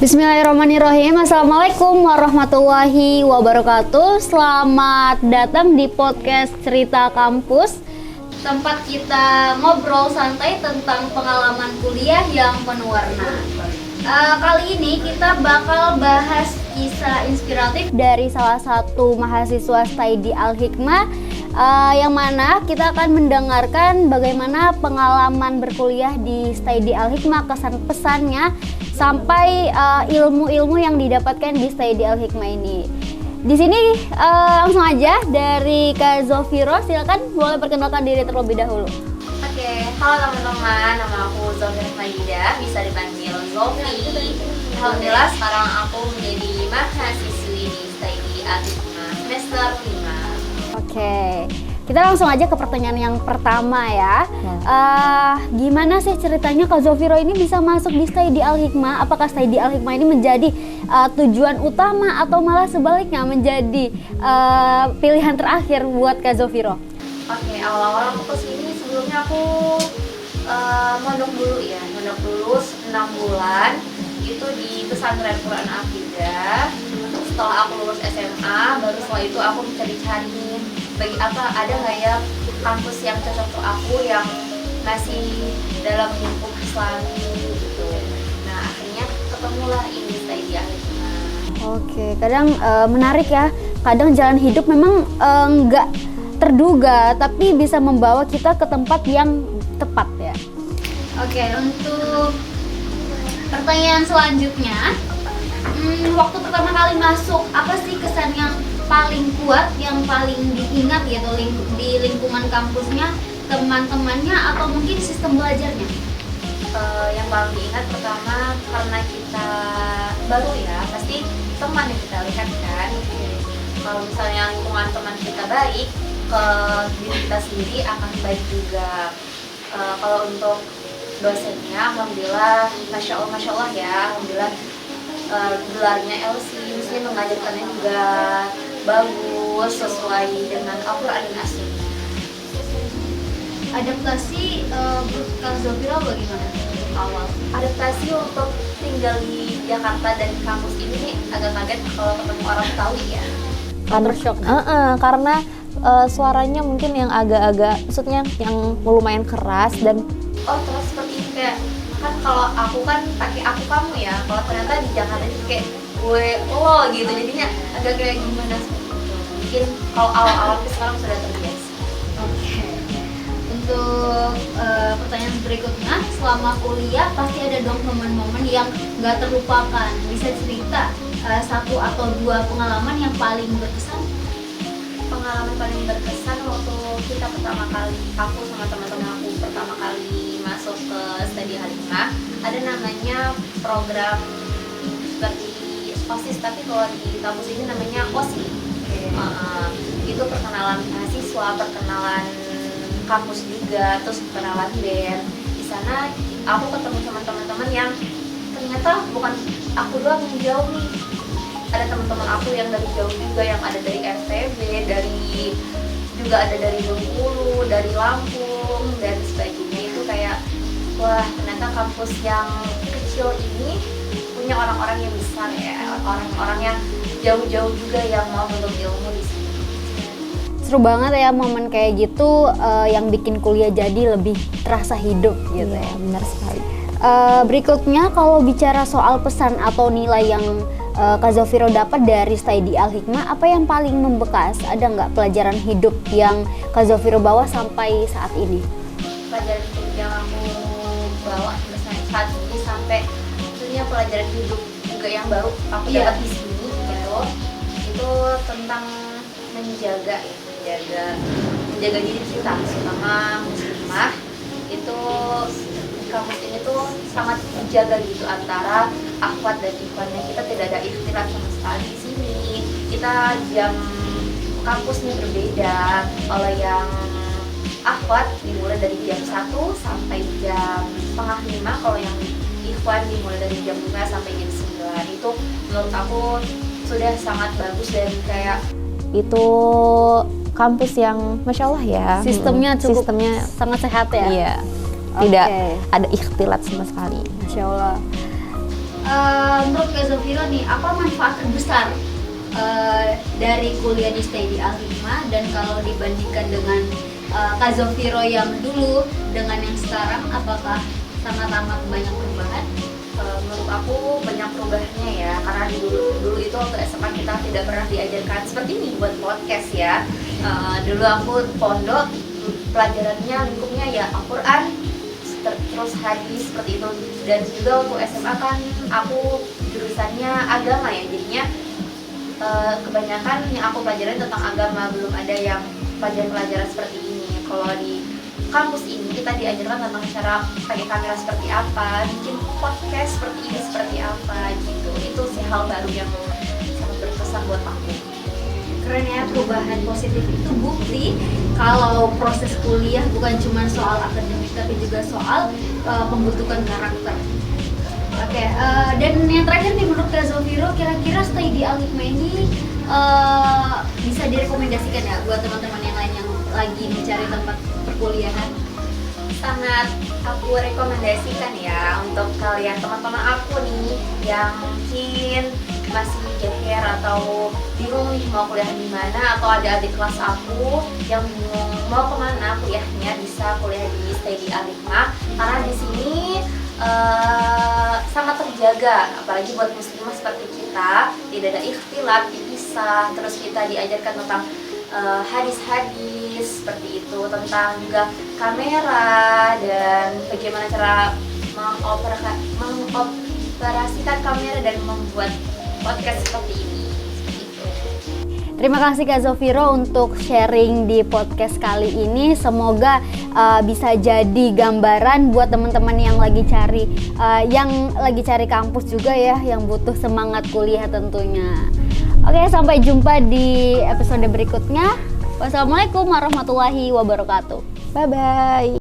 Bismillahirrahmanirrahim. Assalamualaikum warahmatullahi wabarakatuh. Selamat datang di podcast Cerita Kampus, tempat kita ngobrol santai tentang pengalaman kuliah yang penuh warna. Kali ini kita bakal bahas kisah inspiratif dari salah satu mahasiswa Study Al-Hikmah, yang mana kita akan mendengarkan bagaimana pengalaman berkuliah di Study Al-Hikmah, kesan-pesannya sampai ilmu-ilmu yang didapatkan di Study Al-Hikmah ini. Di sini langsung aja dari Kak Zofiro, silakan boleh perkenalkan diri terlebih dahulu. Oke, halo teman-teman, nama aku Zofiro Majida, bisa dipanggil Zofi. Alhamdulillah sekarang aku menjadi mahasiswi di Study Al-Hikmah semester 5. Oke, kita langsung aja ke pertanyaan yang pertama ya. Gimana sih ceritanya Kak Zofiro ini bisa masuk di Study Al-Hikmah? Apakah Study Al-Hikmah ini menjadi tujuan utama atau malah sebaliknya menjadi pilihan terakhir buat Kak Zofiro? Oke, awal-awal aku kesini sebelumnya aku mondok dulu 6 bulan itu di pesantren Quran Aqidah. Setelah aku lulus SMA, baru setelah itu aku mencari-cari ada nggak ya kampus yang cocok untuk aku yang masih dalam lingkup Islami gitu. Nah akhirnya ketemulah ini Study Al-Hikmah. Oke, kadang menarik ya. Kadang jalan hidup memang nggak terduga, tapi bisa membawa kita ke tempat yang tepat ya. Oke, untuk pertanyaan selanjutnya, waktu pertama kali masuk, apa sih kesan yang paling kuat, yang paling diingat gitu di lingkungan kampusnya, teman-temannya, atau mungkin sistem belajarnya? Yang paling diingat pertama, karena kita baru ya, pasti teman yang kita lihat kan. Kalau misalnya lingkungan teman kita baik, ke diri kita sendiri akan baik juga. Kalau untuk dosennya, alhamdulillah, masya Allah ya, alhamdulillah gelarnya LC, mesti mengajarkannya juga bagus sesuai dengan Al-Quran dan As-Sunnah. Adaptasi Kak Zofiro bagaimana Awal adaptasi untuk tinggal di Jakarta dan di kampus ini agak kaget kalau ketemu orang Betawi ya. Shock. Karena suaranya mungkin yang agak-agak, maksudnya yang lumayan keras dan Terus seperti ini kayak kan kalau aku kan pakai aku kamu ya, kalau ternyata di Jakarta itu kayak gue lo gitu, jadinya agak kayak gimana seperti itu. Mungkin kalau awal-awal sekarang sudah terbiasa. Oke. Untuk pertanyaan berikutnya, selama kuliah pasti ada dong momen-momen yang nggak terlupakan. Bisa cerita satu atau dua pengalaman yang paling berkesan? Pengalaman paling berkesan waktu kita pertama kali, aku sama teman-teman aku pertama kali masuk ke Study Al-Hikmah, ada namanya program seperti OSIS, tapi kalau di kampus ini namanya OSI. Itu perkenalan mahasiswa, perkenalan kampus juga, terus perkenalan band. Di sana aku ketemu sama teman-teman yang ternyata bukan aku doang yang jauh nih. Ada teman-teman aku yang dari jauh juga, yang ada dari FTB, juga ada dari Bengkulu, dari Lampung dan sebagainya. Itu kayak wah, ternyata kampus yang kecil ini punya orang-orang yang besar ya, orang-orang yang jauh-jauh juga yang mau menuntut ilmu di sini. Seru banget ya momen kayak gitu, yang bikin kuliah jadi lebih terasa hidup gitu ya. benar sekali. Berikutnya, kalau bicara soal pesan atau nilai yang Kak Zofiro dapat dari Study Al-Hikmah, apa yang paling membekas? Ada nggak pelajaran hidup yang Kak Zofiro bawa sampai saat ini? Pelajaran hidup yang aku bawa sampai saat ini, sampai tentunya pelajaran hidup juga yang baru aku dapat di sini gitu, itu tentang menjaga diri kita, terutama muslimah. Itu kampus ini tuh sangat menjaga gitu antara akhwat dan ikhwannya. Kita tidak ada ikhtilat sama sekali di sini. Kita jam kampusnya berbeda. Kalau yang akhwat dimulai dari jam 1 sampai jam setengah 5. Kalau yang F1 dimulai dari jam 5 sampai jam 9. Itu menurut aku sudah sangat bagus dan kayak Itu kampus yang Masya Allah ya. Sistemnya cukup Sistemnya sangat sehat ya. iya. Tidak Oke. ada ikhtilat sama sekali. Masya Allah. menurut Kak Zofiro nih, apa manfaat terbesar dari kuliah di Stay di Al-Hikmah, dan kalau dibandingkan dengan Kak Zofiro yang dulu dengan yang sekarang, apakah sangat amat banyak perubahan? Menurut aku banyak perubahannya ya, karena dulu itu waktu SMA kita tidak pernah diajarkan seperti ini buat podcast ya. Dulu aku pondok, pelajarannya lingkupnya ya Al-Quran, terus hadis seperti itu. Dan juga waktu SMA kan aku jurusannya agama ya, jadinya kebanyakan yang aku pelajarin tentang agama, belum ada yang pelajaran-pelajaran seperti ini. Kalau di kampus ini kita diajarkan tentang cara pakai kamera seperti apa, bikin podcast seperti ini seperti apa gitu. Itu sih hal baru yang sangat berkesan buat aku. Keren ya, perubahan positif itu bukti kalau proses kuliah bukan cuma soal akademik tapi juga soal pembentukan karakter. Oke, dan yang terakhir nih menurut Kak Zofiro, kira-kira Stay di Al-Hikmah ini bisa direkomendasikan ya buat teman-teman yang lain yang lagi mencari tempat perkuliahan? Sangat aku rekomendasikan ya untuk kalian teman-teman aku nih yang mungkin masih geger atau bingung nih mau kuliah di mana, atau ada adik kelas aku yang bingung mau kemana kuliahnya, bisa kuliah di Stay di Al-Hikmah karena di sini sangat terjaga, apalagi buat muslimah seperti kita, tidak ada ikhtilat, dipisah, terus kita diajarkan tentang hadis-hadis seperti itu, tentang juga kamera dan bagaimana cara mengoperasikan kamera dan membuat podcast seperti ini. Seperti itu. Terima kasih Kak Zofiro untuk sharing di podcast kali ini. Semoga bisa jadi gambaran buat teman-teman yang lagi cari kampus juga ya, yang butuh semangat kuliah tentunya. Oke, sampai jumpa di episode berikutnya. Wassalamualaikum warahmatullahi wabarakatuh. Bye bye.